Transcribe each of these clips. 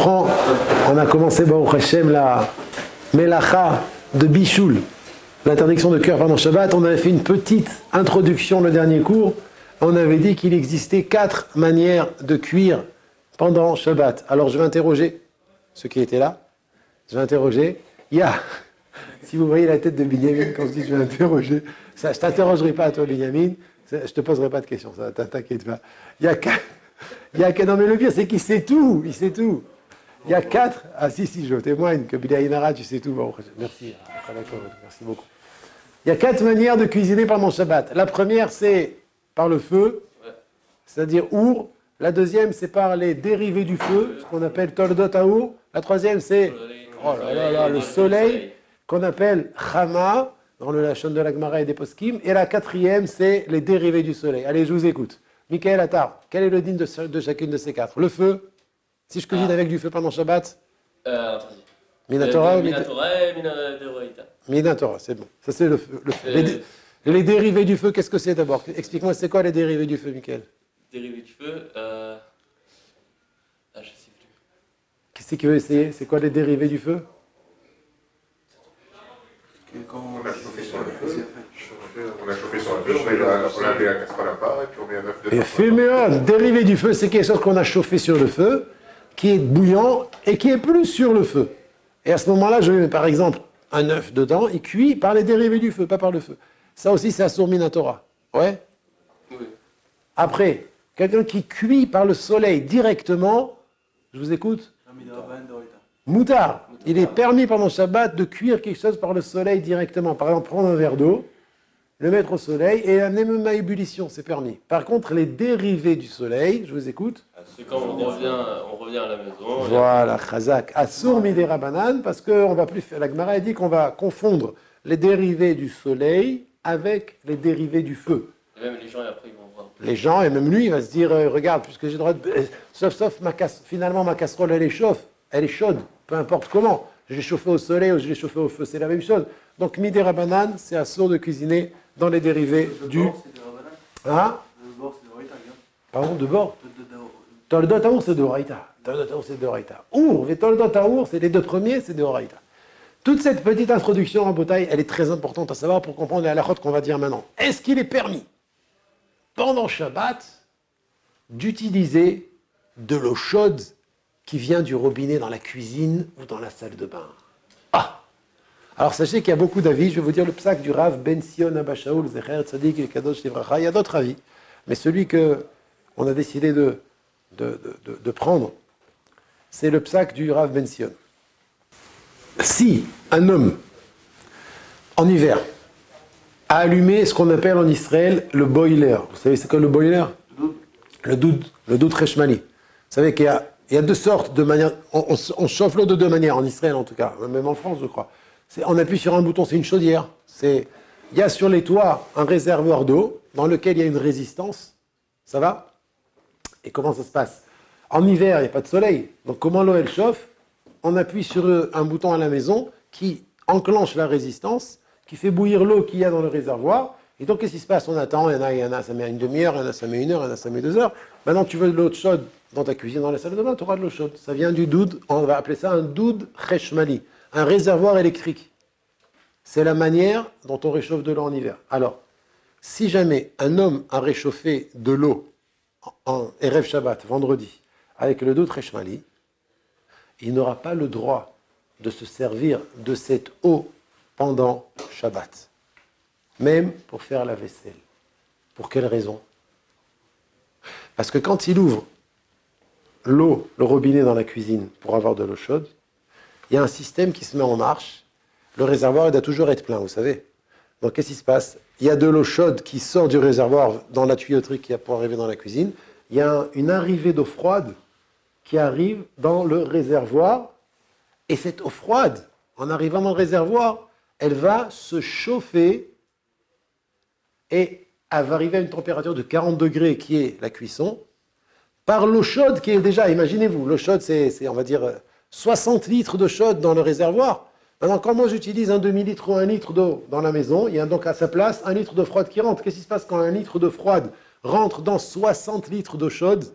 on a commencé Baruch Hashem la Melacha de Bichoul, l'interdiction de cœur pendant Shabbat. On avait fait une petite introduction le dernier cours. On avait dit qu'il existait 4 manières de cuire pendant Shabbat. Alors je vais interroger ceux qui étaient là. Je vais interroger. Si vous voyez la tête de Binyamin quand je dis je vais interroger, ça, je ne t'interrogerai pas à toi Binyamin, je ne te poserai pas de questions, ça t'inquiète pas. Non mais le pire c'est qu'il sait tout, il sait tout. Il y a 4, si, je témoigne que Bilaïnara, tu sais tout. Bon, merci, merci beaucoup. Il y a 4 manières de cuisiner pendant Shabbat. La première c'est par le feu, c'est-à-dire our. La deuxième c'est par les dérivés du feu, ce qu'on appelle toldot haour. La troisième c'est le soleil, qu'on appelle Chama, dans le Lachon de la Gemara et des Poskim. Et la quatrième, c'est les dérivés du soleil. Allez, je vous écoute. Michael Attar, quel est le din de chacune de ces 4? Le feu, si je cuisine avec du feu pendant Shabbat. Minatora ou Minatora et Minatora. Minatora, c'est bon. Ça, c'est le feu. Les dérivés du feu, qu'est-ce que c'est d'abord? Explique-moi, c'est quoi les dérivés du feu, Michael? Dérivés du feu, je sais plus. Qui veut essayer? C'est quoi les dérivés du feu? Quand on a chauffé sur le feu, on a mis la casserole à part et puis on met un œuf dedans. Et féméon, dérivé du feu, c'est quelque chose qu'on a chauffé sur le feu, qui est bouillant et qui est plus sur le feu. Et à ce moment-là, je mets par exemple un œuf dedans, il cuit par les dérivés du feu, pas par le feu. Ça aussi, c'est Asur Minatora. Ouais? Oui. Après, quelqu'un qui cuit par le soleil directement, je vous écoute? Moutard. Il est permis pendant Shabbat de cuire quelque chose par le soleil directement. Par exemple, prendre un verre d'eau, le mettre au soleil et amener même à ébullition, c'est permis. Par contre, les dérivés du soleil, je vous écoute. C'est quand on revient à la maison. Voilà, Chazak. Assour midera banan, parce qu'on va plus faire. La Gemara a dit qu'on va confondre les dérivés du soleil avec les dérivés du feu. Et même les gens, après, ils vont voir. Les gens, et même lui, il va se dire regarde, puisque j'ai le droit de. Sauf finalement, ma casserole, elle est chaude. Peu importe comment, je l'ai chauffé au soleil ou je l'ai chauffé au feu, c'est la même chose. Donc, midera banan, c'est assour de cuisiner dans les dérivés du. Hein? Le bord, c'est de Raïta. Pardon, de bord? Toldot haour, c'est de Raïta. Toldot haour, c'est de Raïta. Our, et Toldot haour, c'est les 2 premiers, c'est de Raïta. Toute cette petite introduction en bataille, elle est très importante à savoir pour comprendre les halakhot qu'on va dire maintenant. Est-ce qu'il est permis, pendant Shabbat, d'utiliser de l'eau chaude qui vient du robinet dans la cuisine ou dans la salle de bain? Alors sachez qu'il y a beaucoup d'avis. Je vais vous dire le psak du Rav Ben Sion Abba Shaul Zecher Tzadik El Kadosh Livracha. Il y a d'autres avis, mais celui que on a décidé de prendre, c'est le psak du Rav Ben Sion. Si un homme, en hiver, a allumé ce qu'on appelle en Israël le boiler, vous savez c'est quoi le boiler? Le doud Reshmali. Vous savez qu'il y a 2 sortes de manières. On chauffe l'eau de 2 manières, en Israël en tout cas, même en France je crois. On appuie sur un bouton, c'est une chaudière. Il y a sur les toits un réservoir d'eau dans lequel il y a une résistance. Ça va? Et comment ça se passe? En hiver, il n'y a pas de soleil. Donc comment l'eau elle chauffe? On appuie sur un bouton à la maison qui enclenche la résistance, qui fait bouillir l'eau qu'il y a dans le réservoir. Et donc qu'est-ce qui se passe? On attend, il y en a ça met une demi-heure, il y en a ça met 1 heure, il y en a ça met 2 heures. Maintenant tu veux de l'eau chaude dans ta cuisine, dans la salle de bain, tu auras de l'eau chaude. Ça vient du doud, on va appeler ça un doud cheshmali, un réservoir électrique. C'est la manière dont on réchauffe de l'eau en hiver. Alors, si jamais un homme a réchauffé de l'eau en Erev Shabbat, vendredi, avec le doud cheshmali, il n'aura pas le droit de se servir de cette eau pendant Shabbat, même pour faire la vaisselle. Pour quelle raison? Parce que quand il ouvre l'eau, le robinet dans la cuisine pour avoir de l'eau chaude, il y a un système qui se met en marche. Le réservoir, il doit toujours être plein, vous savez. Donc, qu'est-ce qui se passe? Il y a de l'eau chaude qui sort du réservoir dans la tuyauterie qui a pour arriver dans la cuisine. Il y a une arrivée d'eau froide qui arrive dans le réservoir. Et cette eau froide, en arrivant dans le réservoir, elle va se chauffer et elle va arriver à une température de 40 degrés qui est la cuisson, par l'eau chaude qui est déjà, imaginez-vous, l'eau chaude c'est on va dire 60 litres d'eau chaude dans le réservoir. Maintenant, quand moi j'utilise un demi-litre ou 1 litre d'eau dans la maison, il y a donc à sa place 1 litre d'eau froide qui rentre. Qu'est-ce qui se passe quand 1 litre d'eau froide rentre dans 60 litres d'eau chaude?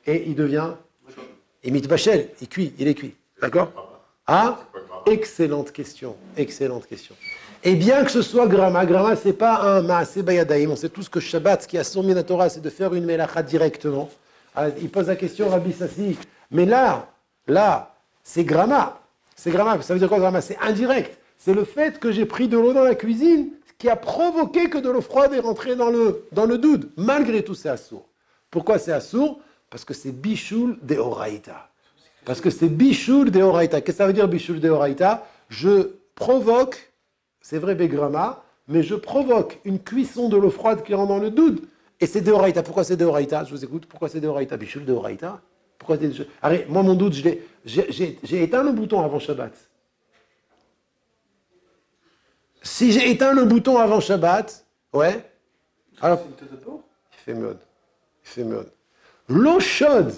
Et il devient Et mitbachel, il cuit, il est cuit. D'accord? Ah, excellente question, excellente question. Et bien que ce soit grama, c'est pas un maaseh bayadaïm. On sait tous que Shabbat, ce qui a soumis la Torah, c'est de faire une melacha directement. Alors, il pose la question, Rabbi Sassi, mais là, c'est grama. C'est grama, ça veut dire quoi grama? C'est indirect. C'est le fait que j'ai pris de l'eau dans la cuisine qui a provoqué que de l'eau froide est rentrée dans le doud. Malgré tout, c'est assourd. Pourquoi c'est assourd? Parce que c'est bishul de oraïta. Parce que c'est bishul de oraïta. Qu'est-ce que ça veut dire bishul de oraïta? Je provoque, c'est vrai begrama, mais je provoque une cuisson de l'eau froide qui rentre dans le doud. Et c'est de oraïta. Pourquoi c'est de oraïta? Je vous écoute. Pourquoi c'est de oraïta? Bishul de oraïta? Pourquoi c'est de... Allez, moi mon doud, j'ai éteint le bouton avant Shabbat. Si j'ai éteint le bouton avant Shabbat, ouais, alors, il fait mode. L'eau chaude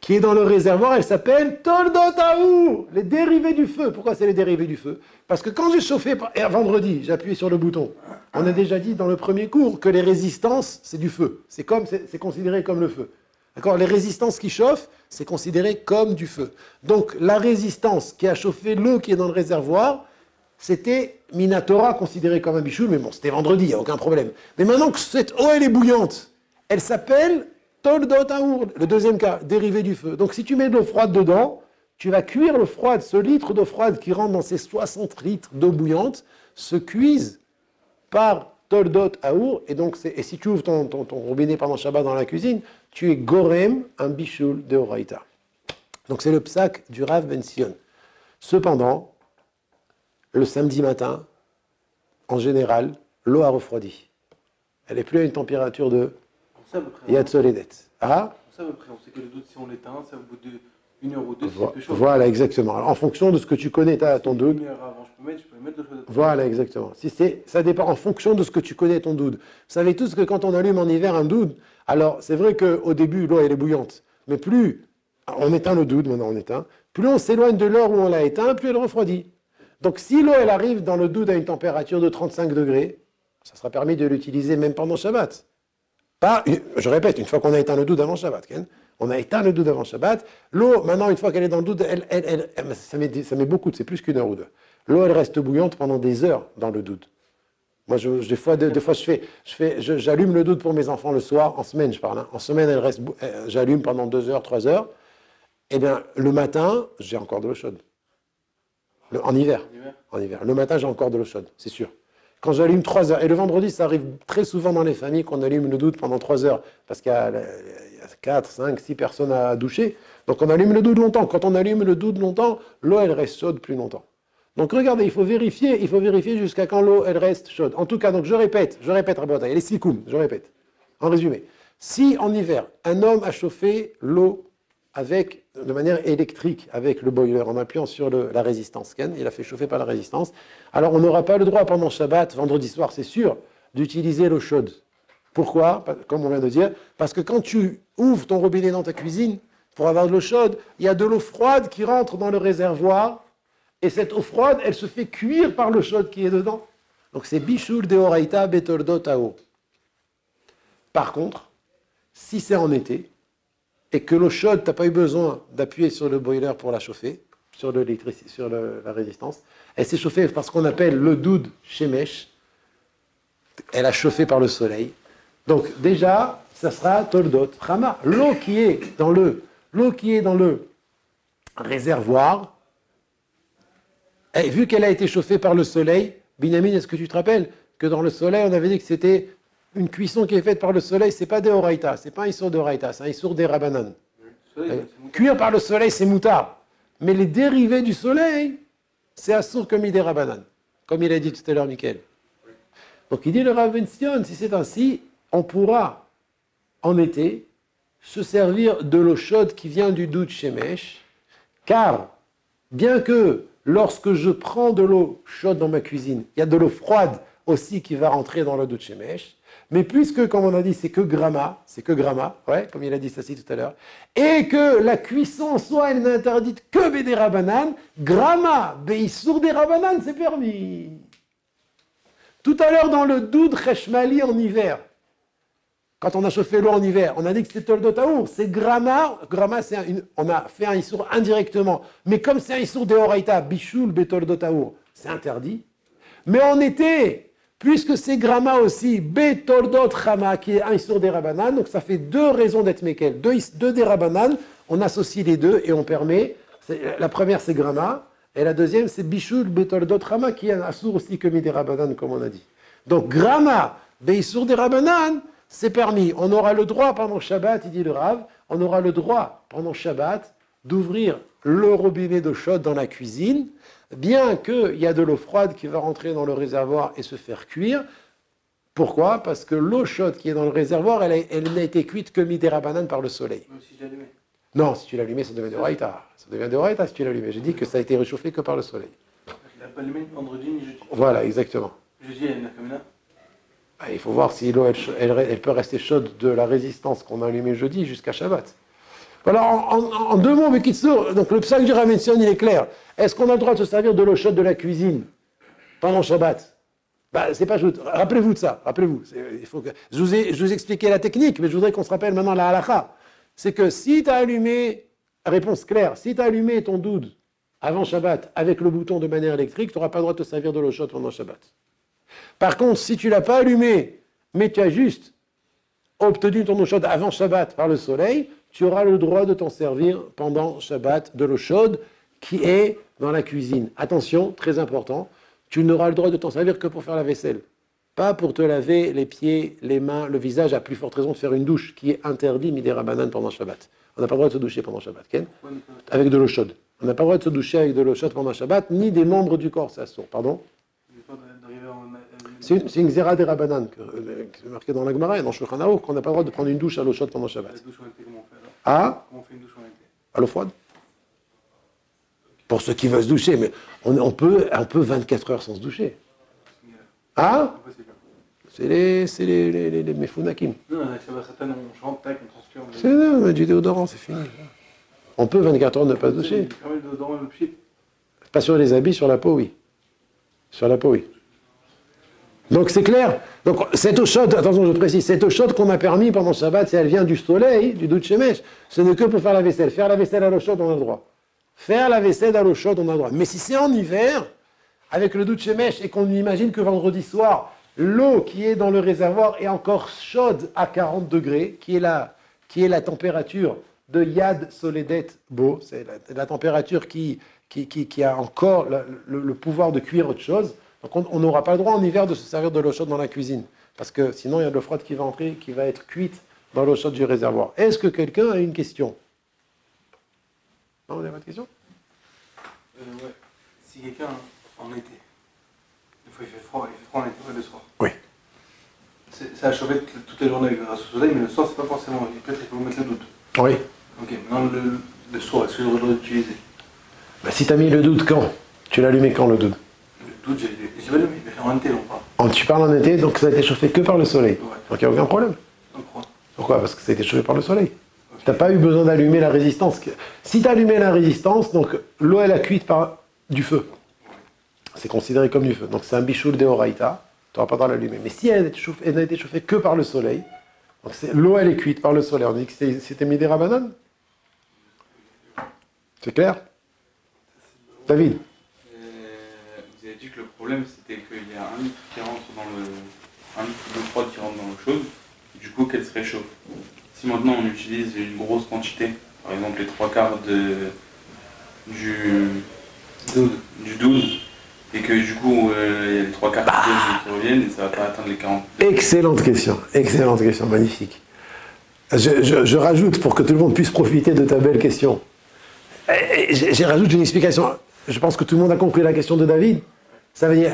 qui est dans le réservoir, elle s'appelle Toldot Haour, les dérivés du feu. Pourquoi c'est les dérivés du feu? Parce que quand j'ai chauffé, vendredi, j'ai appuyé sur le bouton. On a déjà dit dans le premier cours que les résistances, c'est du feu. C'est considéré comme le feu. D'accord? Les résistances qui chauffent, c'est considéré comme du feu. Donc, la résistance qui a chauffé l'eau qui est dans le réservoir, c'était Minatora considéré comme un bichoul, mais bon, c'était vendredi, il n'y a aucun problème. Mais maintenant que cette eau, elle est bouillante, elle s'appelle Toldot Haour, le deuxième cas, dérivé du feu. Donc si tu mets de l'eau froide dedans, tu vas cuire l'eau froide, ce litre d'eau froide qui rentre dans ces 60 litres d'eau bouillante, se cuise par Toldot Haour, et donc, et si tu ouvres ton robinet pendant Shabbat dans la cuisine, tu es gorem, un bichoul de Horaïta. Donc c'est le psak du Rav Ben Sion. Cependant, le samedi matin, en général, l'eau a refroidi. Elle n'est plus à une température de Yad Soledet. Ah? On sait à peu près, on sait que le doute, si on l'éteint, c'est au bout d'une heure ou deux, c'est chaud. Voilà, exactement. Alors, en fonction de ce que tu connais, ton doud. Une heure avant, je peux mettre de l'eau. Voilà, exactement. Ça dépend en fonction de ce que tu connais, ton doud. Vous savez tous que quand on allume en hiver un doud, alors c'est vrai qu'au début, l'eau, elle est bouillante. Mais plus on éteint le doud, maintenant on éteint, plus on s'éloigne de l'heure où on l'a éteint, plus elle refroidit. Donc si l'eau, elle arrive dans le doud à une température de 35 degrés, ça sera permis de l'utiliser même pendant Shabbat. Je répète, une fois qu'on a éteint le doud avant Shabbat, on a éteint le doud avant Shabbat, l'eau, maintenant, une fois qu'elle est dans le doud, ça met beaucoup, c'est plus qu'une heure ou deux. L'eau, elle reste bouillante pendant des heures dans le doud. Moi, des fois, j'allume le doud pour mes enfants le soir, en semaine, je parle. En semaine, j'allume pendant 2 heures, 3 heures. Eh bien, le matin, j'ai encore de l'eau chaude. En hiver. Le matin, j'ai encore de l'eau chaude, c'est sûr. Quand j'allume 3 heures, et le vendredi, ça arrive très souvent dans les familles qu'on allume le doud pendant 3 heures, parce qu'il y a 4, 5, 6 personnes à doucher. Donc on allume le doud longtemps. Quand on allume le doud longtemps, l'eau, elle reste chaude plus longtemps. Donc regardez, il faut vérifier jusqu'à quand l'eau, elle reste chaude. En tout cas, donc je répète, Rabbi, les sikoum, je répète. En résumé, si en hiver, un homme a chauffé l'eau de manière électrique avec le boiler, en appuyant sur la résistance, il a fait chauffer par la résistance, alors on n'aura pas le droit pendant Shabbat, vendredi soir, c'est sûr, d'utiliser l'eau chaude. Pourquoi? Comme on vient de dire, parce que quand tu ouvres ton robinet dans ta cuisine, pour avoir de l'eau chaude, il y a de l'eau froide qui rentre dans le réservoir, et cette eau froide, elle se fait cuire par l'eau chaude qui est dedans. Donc c'est Bishul de Horaïta Betordot Haour. Par contre, si c'est en été, et que l'eau chaude, tu n'as pas eu besoin d'appuyer sur le boiler pour la chauffer, sur la résistance, elle s'est chauffée par ce qu'on appelle le doud shemesh, elle a chauffé par le soleil. Donc déjà, ça sera Toldot Chama. L'eau qui est dans le réservoir, vu qu'elle a été chauffée par le soleil, Binyamin, est-ce que tu te rappelles que dans le soleil, on avait dit que c'était une cuisson qui est faite par le soleil, c'est pas des Horaïta, c'est pas un issour de Horaïta, c'est un issour des Rabbanan. Cuire par le soleil, c'est moutard. Mais les dérivés du soleil, c'est assour comme des Rabbanan, comme il a dit tout à l'heure, Michael. Donc il dit le Rav Ben Sion, si c'est ainsi, on pourra, en été, se servir de l'eau chaude qui vient du doud shemesh, car, bien que lorsque je prends de l'eau chaude dans ma cuisine, il y a de l'eau froide aussi qui va rentrer dans le doud shemesh, mais puisque, comme on a dit, c'est que grama, ouais, comme il a dit ça tout à l'heure, et que la cuisson en soi, elle n'est interdite que bédé rabanan, grama, beissour des rabanan, c'est permis. Tout à l'heure, dans le doud cheshmali en hiver, quand on a chauffé l'eau en hiver, on a dit que c'était Toldot Taour, c'est Grama. Grama, on a fait un Issour indirectement. Mais comme c'est un Issour Deoraita, Bichoul Betoldot Taour, c'est interdit. Mais en été, puisque c'est Grama aussi, Betoldot Chama, qui est un Issour des Rabanan, donc ça fait deux raisons d'être Mekel. Deux des Rabanan, on associe les deux et on permet. La première, c'est Grama, et la deuxième, c'est Bichoul Betoldot Chama, qui est un Issour aussi comme des Rabanan, comme on a dit. Donc Grama, Beissour des Rabanan, c'est permis. On aura le droit pendant Shabbat, il dit le Rav, on aura le droit pendant Shabbat d'ouvrir le robinet d'eau chaude dans la cuisine, bien qu'il y a de l'eau froide qui va rentrer dans le réservoir et se faire cuire. Pourquoi? Parce que l'eau chaude qui est dans le réservoir, elle n'a été cuite que midera banane par le soleil. Même si j'allumais. Non, si tu l'allumais, ça devient de Horaïta. Ça devient de Horaïta si tu l'allumais. J'ai dit que ça a été réchauffé que par le soleil. Il n'a pas allumé ni vendredi ni jeudi. Voilà, exactement. Jeudi, il y a une Nakamina. Il faut voir si l'eau elle peut rester chaude de la résistance qu'on a allumée jeudi jusqu'à Shabbat. Voilà, en deux mots, Bekitsour, donc le psal du Rav Bension, il est clair. Est-ce qu'on a le droit de se servir de l'eau chaude de la cuisine pendant Shabbat? C'est pas juste. Rappelez-vous de ça, rappelez-vous. Je vous ai expliqué la technique, mais je voudrais qu'on se rappelle maintenant la halakha. C'est que si tu as allumé, réponse claire, si tu as allumé ton doud avant Shabbat avec le bouton de manière électrique, tu n'auras pas le droit de te servir de l'eau chaude pendant Shabbat. Par contre, si tu ne l'as pas allumé, mais tu as juste obtenu ton eau chaude avant Shabbat par le soleil, tu auras le droit de t'en servir pendant Shabbat de l'eau chaude qui est dans la cuisine. Attention, très important, tu n'auras le droit de t'en servir que pour faire la vaisselle. Pas pour te laver les pieds, les mains, le visage, à plus forte raison de faire une douche qui est interdit midera banane pendant Shabbat. On n'a pas le droit de se doucher pendant Shabbat, Ken, avec de l'eau chaude. On n'a pas le droit de se doucher avec de l'eau chaude pendant Shabbat, ni des membres du corps, c'est assourd. Pardon? C'est une xéra des Rabanan, qui est marquée dans la Gemara et dans Shulchan Aruch, qu'on n'a pas le droit de prendre une douche à l'eau chaude pendant Shabbat. La douche en été, comment on fait alors? Ah? Comment on fait une douche en été? À l'eau froide? Pour ceux qui veulent se doucher, mais on peut 24 heures sans se doucher. Ah? C'est les Mefunakim. Non, avec Shabbat Khatan, on chante, tac, on transpire. C'est non, du déodorant, c'est fini. On peut 24 heures ne pas se doucher. Pas sur les habits, sur la peau, oui. Sur la peau, oui. Donc c'est clair. Donc cette eau chaude, attention, je précise, cette eau chaude qu'on a permis pendant Shabbat, si elle vient du soleil, du doud shemesh, ce n'est que pour faire la vaisselle. Faire la vaisselle à l'eau chaude, on a le droit. Faire la vaisselle à l'eau chaude, on a le droit. Mais si c'est en hiver, avec le doud shemesh, et qu'on imagine que vendredi soir, l'eau qui est dans le réservoir est encore chaude à 40 degrés, qui est la température de Yad Soledet Bo, c'est la température qui a encore le pouvoir de cuire autre chose. Donc on n'aura pas le droit en hiver de se servir de l'eau chaude dans la cuisine, parce que sinon il y a de l'eau froide qui va entrer, qui va être cuite dans l'eau chaude du réservoir. Est-ce que quelqu'un a une question? Non, vous n'avez pas de question? Ouais. Si quelqu'un, en été, des fois il fait froid en été, ouais, le soir. Oui. Ça a chauffé toute la journée grâce au soleil, mais le soir c'est pas forcément. Peut-être qu'il faut mettre le doute. Oui. Ok, maintenant le soir, est-ce que j'aurais le droit d'utiliser? Si tu as mis le doute quand? Tu l'as allumé quand le doute? Le doute, j'ai pas allumé, mais en été on parle. Tu parles en été, donc ça a été chauffé que par le soleil. Ouais. Donc il n'y a aucun problème. Pourquoi? Pourquoi? Parce que ça a été chauffé par le soleil. Tu n'as pas eu besoin d'allumer la résistance. Si tu as allumé la résistance, donc l'eau elle a cuite par du feu. C'est considéré comme du feu. Donc c'est un bichoul de Horaïta, tu n'auras pas le droit de l'allumer. Mais si elle n'a été chauffée que par le soleil, donc l'eau elle est cuite par le soleil, on dit que c'était midera banane. C'est clair? David? Vous avez dit que le problème c'était qu'il y a un litre qui rentre un litre d'eau froide qui rentre dans l'eau chaude, du coup qu'elle se réchauffe. Si maintenant on utilise une grosse quantité, par exemple les 3/4 du doud, et que du coup il y a les 3/4 qui reviennent et ça va pas atteindre les 40. Excellente question, magnifique. Je rajoute pour que tout le monde puisse profiter de ta belle question. J'ai rajouté une explication. Je pense que tout le monde a compris la question de David. Ça veut dire,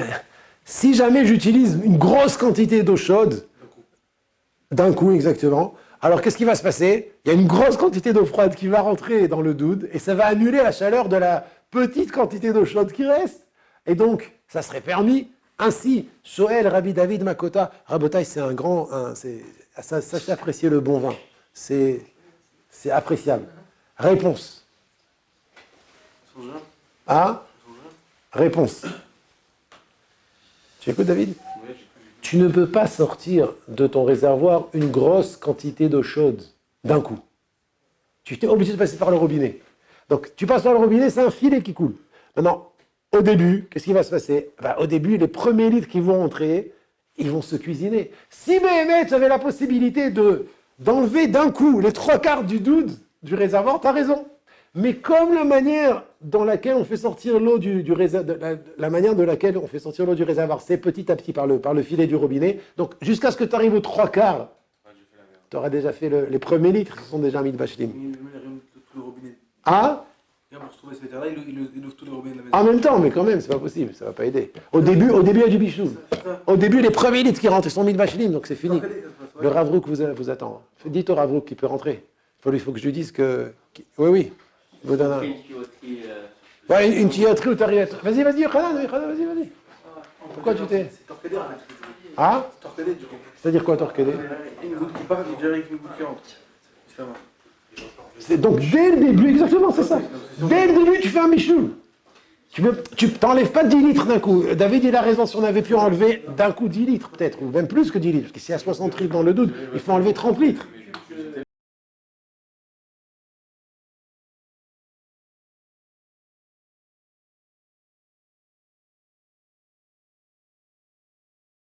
si jamais j'utilise une grosse quantité d'eau chaude, d'un coup exactement, alors qu'est-ce qui va se passer? Il y a une grosse quantité d'eau froide qui va rentrer dans le doud et ça va annuler la chaleur de la petite quantité d'eau chaude qui reste. Et donc, ça serait permis. Ainsi, Shoel, Rabbi David Makota, Rabotai, c'est un grand... ça c'est apprécier le bon vin. C'est appréciable. Réponse. Ah? Réponse. Tu écoutes, David? tu ne peux pas sortir de ton réservoir une grosse quantité d'eau chaude d'un coup. Tu es obligé de passer par le robinet. Donc, tu passes par le robinet, c'est un filet qui coule. Maintenant, au début, qu'est-ce qui va se passer? Au début, les premiers litres qui vont entrer, ils vont se cuisiner. Si Béhémet, tu avais la possibilité d'enlever d'un coup les 3/4 du doud du réservoir, tu as raison. Mais comme la manière dans laquelle on fait sortir l'eau du réservoir, la manière de laquelle on fait sortir l'eau du réservoir, c'est petit à petit par le filet du robinet. Donc, jusqu'à ce que tu arrives aux 3/4, tu auras déjà fait les premiers litres qui sont déjà mis de bachlim. Tous les robinets. Ah? Pour se trouver ce là il ouvre tous les robinets de la maison. En même temps, mais quand même, c'est pas possible, ça va pas aider. Au début, il y a du bichou. Au début, les premiers litres qui rentrent, ils sont mis de bachlim, donc c'est fini. Le Ravrouk vous attend. Dites au Ravrouk qu'il peut rentrer. Il faut que je lui dise que... Oui. Il vous donne un... Une tuyauterie, Ouais, une tuyauterie où tu arrives à... Vas-y, Khanan, vas-y. Pourquoi tu t'es... C'est torpédé en fait. Ah? C'est torpédé du coup. C'est-à-dire quoi, torquédé? Une goutte qui part, il dirait avec une goutte qui rentre. Ça va. Donc, dès le début, exactement, c'est ça. Dès le début, tu fais un michou. Tu t'enlèves pas 10 litres d'un coup. David, il a raison, si on avait pu enlever d'un coup 10 litres, peut-être, ou même plus que 10 litres, parce que s'il y a 60 litres dans le doute, il faut enlever 30 litres.